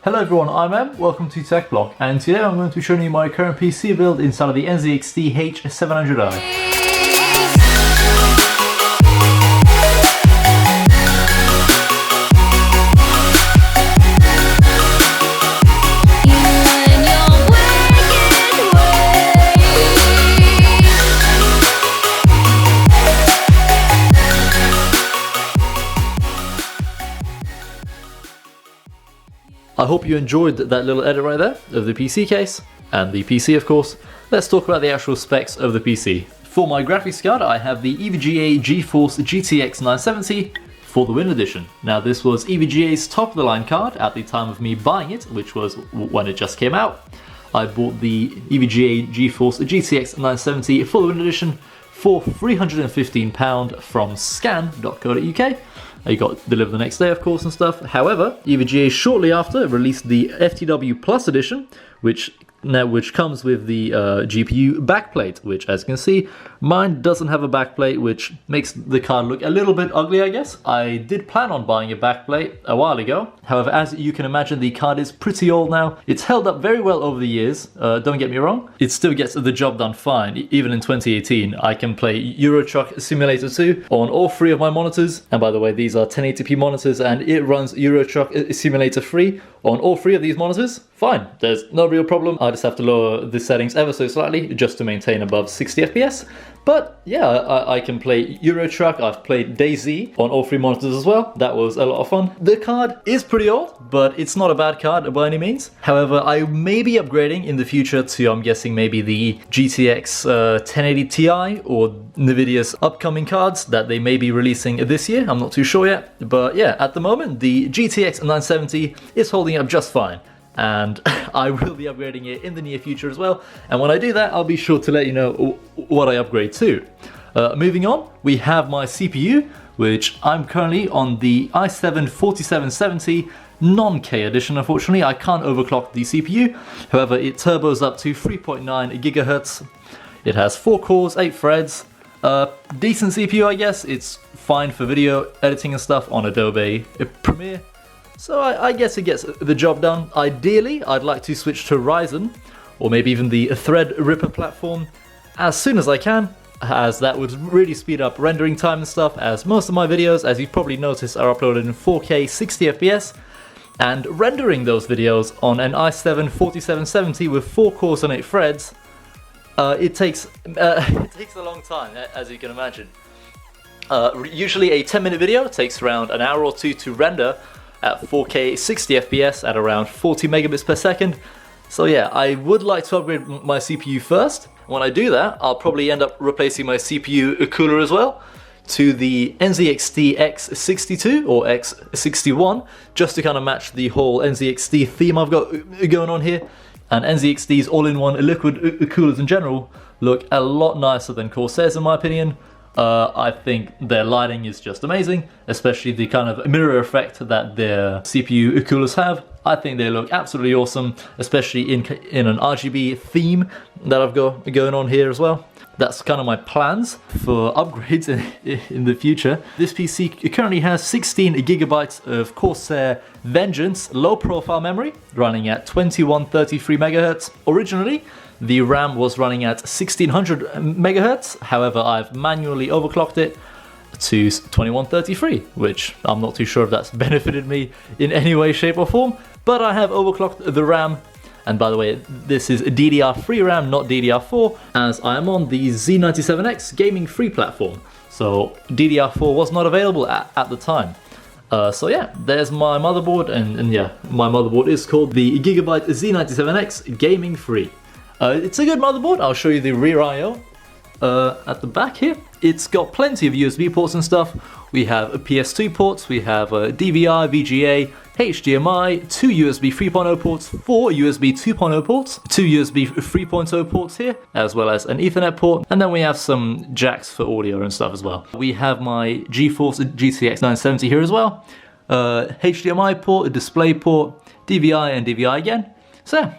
Hello everyone, I'm Em, welcome to TechBlock, and today I'm going to be showing you my current PC build inside of the NZXT H700i. I hope you enjoyed that little edit right there of the PC case, and the PC of course. Let's talk about the actual specs of the PC. For my graphics card I have the EVGA GeForce GTX 970 for the Win Edition. Now this was EVGA's top of the line card at the time of me buying it, which was when it just came out. I bought the EVGA GeForce GTX 970 for the Win Edition for £315 from scan.co.uk. You got delivered the next day, of course, and stuff. However, EVGA shortly after released the FTW Plus edition, which comes with the GPU backplate, which, as you can see, mine doesn't have a backplate, which makes the card look a little bit ugly, I guess. I did plan on buying a backplate a while ago. However, as you can imagine, the card is pretty old now. It's held up very well over the years, don't get me wrong. It still gets the job done fine. Even in 2018, I can play Euro Truck Simulator 2 on all three of my monitors. And by the way, these are 1080p monitors, and it runs Euro Truck Simulator 3 on all three of these monitors. Fine, there's no real problem. I just have to lower the settings ever so slightly just to maintain above 60 FPS. But yeah, I can play Euro Truck. I've played DayZ on all three monitors as well. That was a lot of fun. The card is pretty old, but it's not a bad card by any means. However, I may be upgrading in the future to, I'm guessing, maybe the GTX 1080 Ti or NVIDIA's upcoming cards that they may be releasing this year. I'm not too sure yet. But yeah, at the moment, the GTX 970 is holding up just fine. And I will be upgrading it in the near future as well. And when I do that, I'll be sure to let you know what I upgrade to. Moving on, we have my CPU, which I'm currently on the i7-4770 non-K edition. Unfortunately, I can't overclock the CPU. However, it turbos up to 3.9 gigahertz. It has 4 cores, 8 threads. Decent CPU, I guess. It's fine for video editing and stuff on Adobe Premiere. So I guess it gets the job done. Ideally, I'd like to switch to Ryzen, or maybe even the Threadripper platform, as soon as I can, as that would really speed up rendering time and stuff, as most of my videos, as you've probably noticed, are uploaded in 4K 60 FPS, and rendering those videos on an i7-4770 with 4 cores and 8 threads, it takes a long time, as you can imagine. Usually a 10-minute video takes around an hour or two to render, at 4K 60 FPS at around 40 megabits per second. So yeah, I would like to upgrade my CPU first. When I do that, I'll probably end up replacing my CPU cooler as well to the NZXT X62 or X61, just to kind of match the whole NZXT theme I've got going on here. And NZXT's all-in-one liquid coolers in general look a lot nicer than Corsair's in my opinion. I think their lighting is just amazing, especially the kind of mirror effect that their CPU coolers have. I think they look absolutely awesome, especially in an RGB theme that I've got going on here as well. That's kind of my plans for upgrades in the future. This PC currently has 16 gigabytes of Corsair Vengeance low profile memory running at 2133 megahertz. Originally, the RAM was running at 1600 megahertz. However, I've manually overclocked it to 2133, which I'm not too sure if that's benefited me in any way, shape or form, but I have overclocked the RAM. And by the way, this is DDR3 RAM, not DDR4, as I am on the Z97X gaming free platform. So DDR4 was not available at the time. So yeah, there's my motherboard, and yeah, my motherboard is called the Gigabyte Z97X Gaming Free. It's a good motherboard. I'll show you the rear I/O at the back here. It's got plenty of USB ports and stuff. We have PS2 ports, we have DVI, VGA, HDMI, 2 USB 3.0 ports, 4 USB 2.0 ports, 2 USB 3.0 ports here, as well as an Ethernet port, and then we have some jacks for audio and stuff as well. We have my GeForce GTX 970 here as well, HDMI port, a display port, DVI and DVI again. So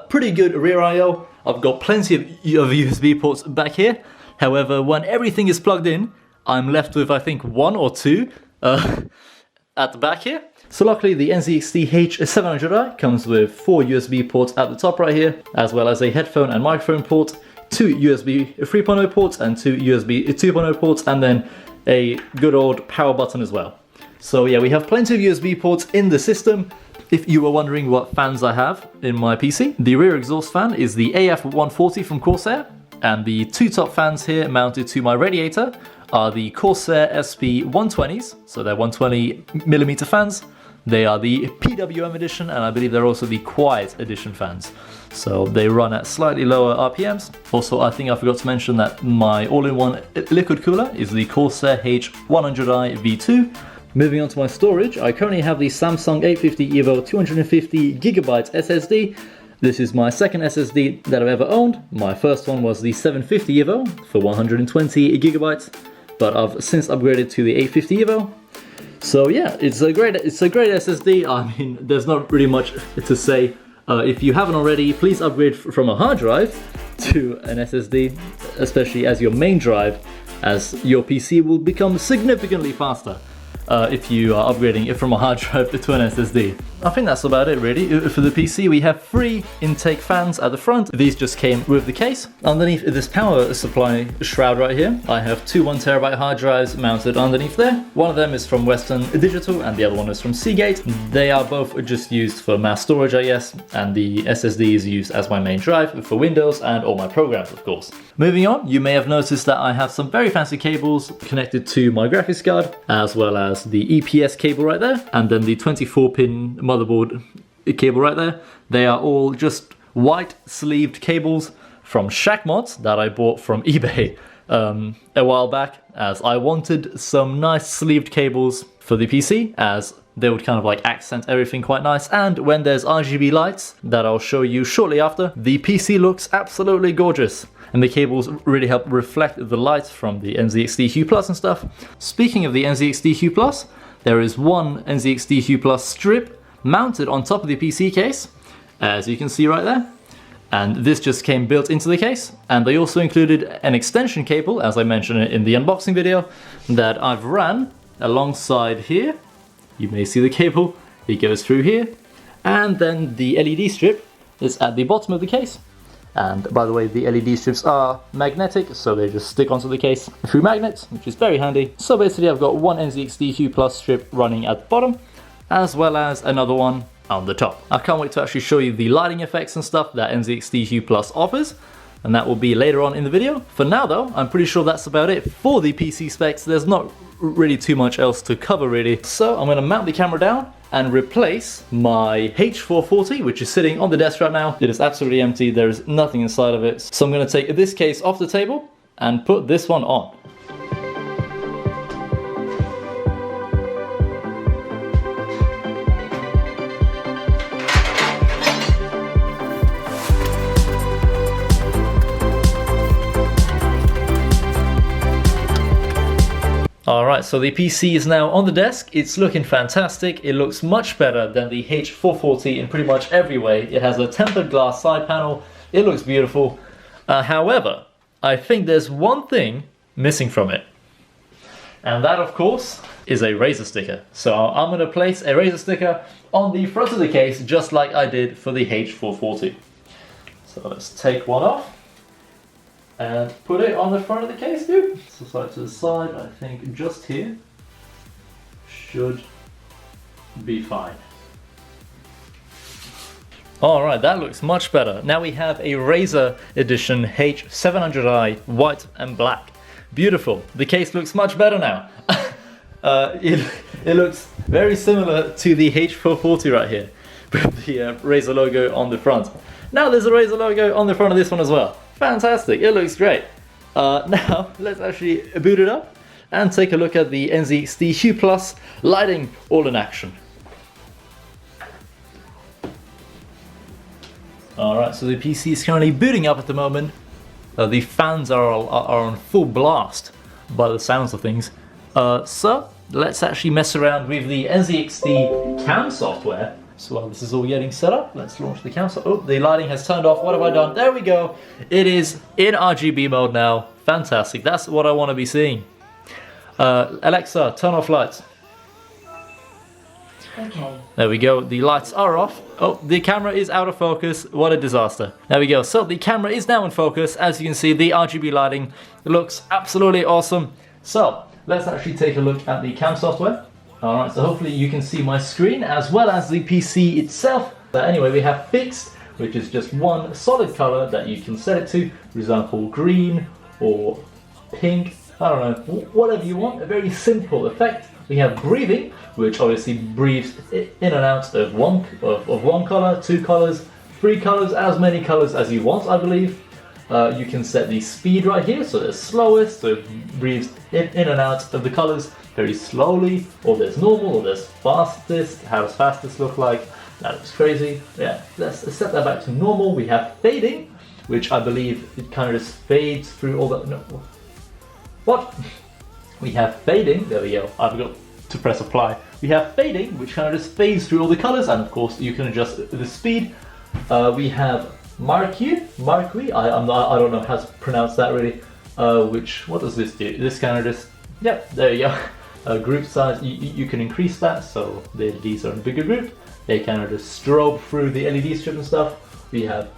pretty good rear I/O. I've got plenty of USB ports back here. However, when everything is plugged in, I'm left with, I think, 1 or 2 at the back here. So luckily the NZXT H700i comes with 4 USB ports at the top right here, as well as a headphone and microphone port, 2 USB 3.0 ports and 2 USB 2.0 ports, and then a good old power button as well. So yeah, we have plenty of USB ports in the system. If you were wondering what fans I have in my PC, the rear exhaust fan is the AF140 from Corsair, and the 2 top fans here mounted to my radiator are the Corsair SP120s, so they're 120mm fans. They are the PWM edition, and I believe they're also the Quiet edition fans. So they run at slightly lower RPMs. Also, I think I forgot to mention that my all-in-one liquid cooler is the Corsair H700i V2. Moving on to my storage, I currently have the Samsung 850 EVO 250GB SSD. This is my second SSD that I've ever owned. My first one was the 750 EVO for 120GB, but I've since upgraded to the 850 EVO. So yeah, it's a great SSD. I mean, there's not really much to say. If you haven't already, please upgrade from a hard drive to an SSD, especially as your main drive, as your PC will become significantly faster if you are upgrading it from a hard drive to an SSD. I think that's about it really. For the PC, we have 3 intake fans at the front. These just came with the case. Underneath this power supply shroud right here, I have 2 1TB hard drives mounted underneath there. One of them is from Western Digital and the other one is from Seagate. They are both just used for mass storage, I guess, and the SSD is used as my main drive for Windows and all my programs, of course. Moving on, you may have noticed that I have some very fancy cables connected to my graphics card, as well as the EPS cable right there, and then the 24-pin motherboard cable right there. They are all just white sleeved cables from Shackmods that I bought from eBay a while back, as I wanted some nice sleeved cables for the PC, as they would kind of like accent everything quite nice. And when there's RGB lights that I'll show you shortly after, the PC looks absolutely gorgeous. And the cables really help reflect the light from the NZXT Hue Plus and stuff. Speaking of the NZXT Hue Plus, there is one NZXT Hue Plus strip mounted on top of the PC case, as you can see right there. And this just came built into the case. And they also included an extension cable, as I mentioned in the unboxing video, that I've ran alongside here. You may see the cable, it goes through here. And then the LED strip is at the bottom of the case. And by the way, the LED strips are magnetic, so they just stick onto the case through magnets, which is very handy. So basically I've got one NZXT Hue Plus strip running at the bottom, as well as another one on the top. I can't wait to actually show you the lighting effects and stuff that NZXT Hue Plus offers, and that will be later on in the video. For now though, I'm pretty sure that's about it for the PC specs. There's not really too much else to cover really. So I'm going to mount the camera down and replace my H440, which is sitting on the desk right now. It is absolutely empty, there is nothing inside of it. So I'm going to take this case off the table and put this one on. Alright, so the PC is now on the desk. It's looking fantastic. It looks much better than the H440 in pretty much every way. It has a tempered glass side panel. It looks beautiful. However, I think there's one thing missing from it. And that, of course, is a Razer sticker. So I'm going to place a Razer sticker on the front of the case, just like I did for the H440. So let's take one off and put it on the front of the case, dude. So side to the side, I think just here should be fine. Alright, that looks much better. Now we have a Razer Edition H700i white and black. Beautiful. The case looks much better now. It looks very similar to the H440 right here, with the Razer logo on the front. Now there's a Razer logo on the front of this one as well. Fantastic, it looks great. Now let's actually boot it up and take a look at the NZXT Hue Plus lighting all in action. Alright, so the PC is currently booting up at the moment. The fans are on full blast by the sounds of things. So let's actually mess around with the NZXT cam software. So while this is all getting set up, let's launch the cam. Oh, the lighting has turned off. What have I done? There we go. It is in RGB mode now. Fantastic. That's what I want to be seeing. Alexa, turn off lights. Okay. There we go, the lights are off. Oh, the camera is out of focus. What a disaster. There we go, so the camera is now in focus. As you can see, the RGB lighting looks absolutely awesome. So, let's actually take a look at the cam software. Alright, so hopefully you can see my screen as well as the PC itself. But anyway, we have fixed, which is just one solid color that you can set it to. For example, green or pink, I don't know, whatever you want. A very simple effect. We have breathing, which obviously breathes in and out of one color, two colors, three colors, as many colors as you want, I believe. You can set the speed right here, so there's slowest, so it breathes in and out of the colors very slowly, or there's normal, or there's fastest. How does fastest look like? That looks crazy. Yeah, let's set that back to normal. We have fading, which I believe it kind of just fades through all the... No, what? We have fading, there we go, I forgot to press apply. We have fading, which kind of just fades through all the colors, and of course you can adjust the speed. We have Marquee, I don't know how to pronounce that really. What does this do? This kind of just, yeah, there you go. Group size, you can increase that, so the LEDs are in a bigger group. They kind of just strobe through the LED strip and stuff. We have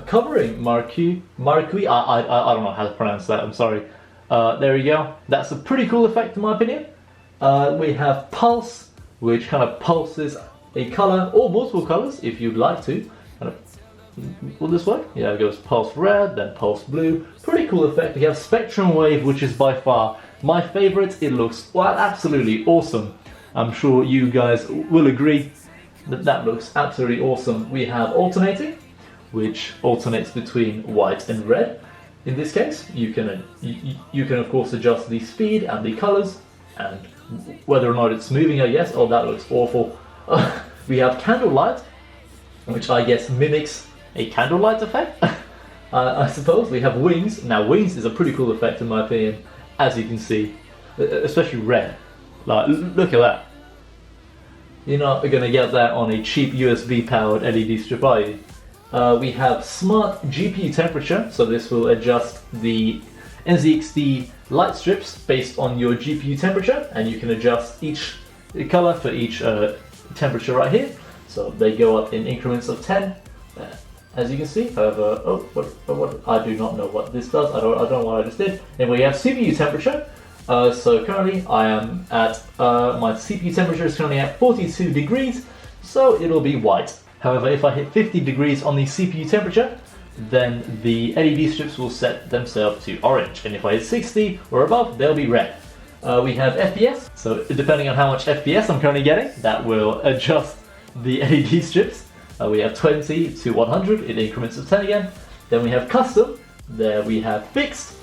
covering Marquee, I don't know how to pronounce that, I'm sorry. There we go. That's a pretty cool effect in my opinion. We have pulse, which kind of pulses a color or multiple colors if you'd like to. Will this work? Yeah, it goes pulse red, then pulse blue. Pretty cool effect. We have spectrum wave, which is by far my favorite. It looks, well, absolutely awesome. I'm sure you guys will agree that that looks absolutely awesome. We have alternating, which alternates between white and red. In this case, you can of course adjust the speed and the colors and whether or not it's moving, I guess. Oh, that looks awful. We have candlelight, which I guess mimics a candlelight effect. I suppose. We have wings. Now, wings is a pretty cool effect in my opinion, as you can see, especially red. Like, look at that. You're not gonna get that on a cheap USB powered LED strip, are you? We have smart GPU temperature, so this will adjust the NZXT light strips based on your GPU temperature, and you can adjust each color for each temperature right here. So they go up in increments of 10, as you can see. However, what I do not know what this does. I don't know what I just did. And we have CPU temperature. So currently I am at my CPU temperature is currently at 42 degrees, so it'll be white. However, if I hit 50 degrees on the CPU temperature, then the LED strips will set themselves to orange, and if I hit 60 or above, they'll be red. We have FPS, so depending on how much FPS I'm currently getting, that will adjust the LED strips. We have 20 to 100 in increments of 10 again. Then we have custom, there we have fixed,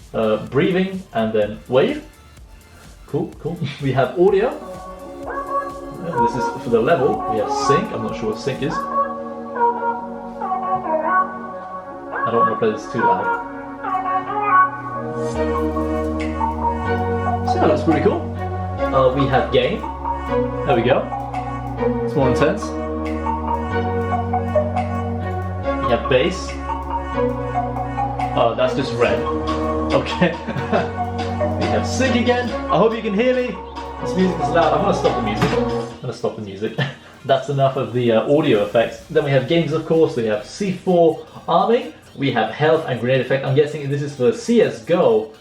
breathing, and then wave. Cool. We have audio. This is for the level. We have sync. I'm not sure what sync is. I don't want to play this too loud. So that's pretty cool. We have gain. There we go. It's more intense. We have bass. Oh, that's just red. Okay. We have sync again. I hope you can hear me. This music is loud. I'm gonna stop the music. That's enough of the audio effects. Then we have games, of course. We have C4 arming. We have health and grenade effect. I'm guessing this is for CSGO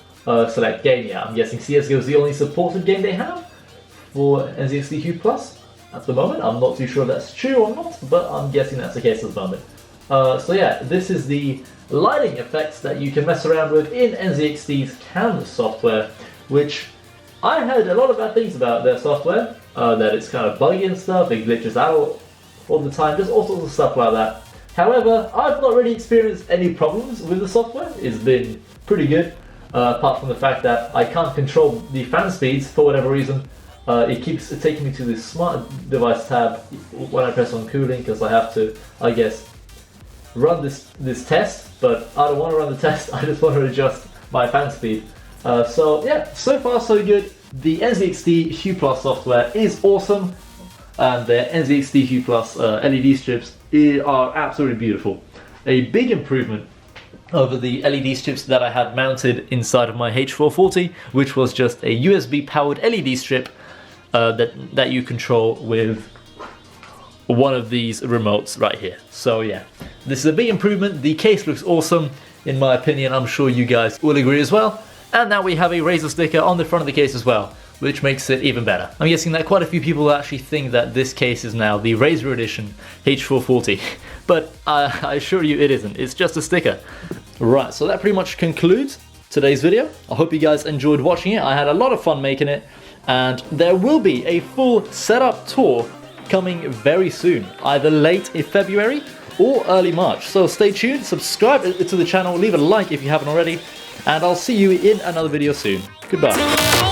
select game. Yeah, I'm guessing CSGO is the only supported game they have for NZXT Hue Plus at the moment. I'm not too sure if that's true or not, but I'm guessing that's the case at the moment. So yeah, this is the lighting effects that you can mess around with in NZXT's cam software, which I heard a lot of bad things about their software, that it's kind of buggy and stuff, it glitches out all the time, just all sorts of stuff like that. However, I've not really experienced any problems with the software. It's been pretty good, apart from the fact that I can't control the fan speeds for whatever reason. It keeps taking me to the smart device tab when I press on cooling, because I have to, I guess, run this test, but I don't want to run the test, I just want to adjust my fan speed. So yeah, so far so good. The NZXT Hue Plus software is awesome, and the NZXT Hue Plus LED strips are absolutely beautiful. A big improvement over the LED strips that I had mounted inside of my H440, which was just a USB powered LED strip that you control with one of these remotes right here. So yeah, this is a big improvement. The case looks awesome, in my opinion. I'm sure you guys will agree as well. And now we have a Razer sticker on the front of the case as well, which makes it even better. I'm guessing that quite a few people actually think that this case is now the Razer Edition H440, but I assure you it isn't. It's just a sticker. Right, so that pretty much concludes today's video. I hope you guys enjoyed watching it. I had a lot of fun making it, and there will be a full setup tour coming very soon, either late in February or early March. So stay tuned, subscribe to the channel, leave a like if you haven't already, and I'll see you in another video soon. Goodbye.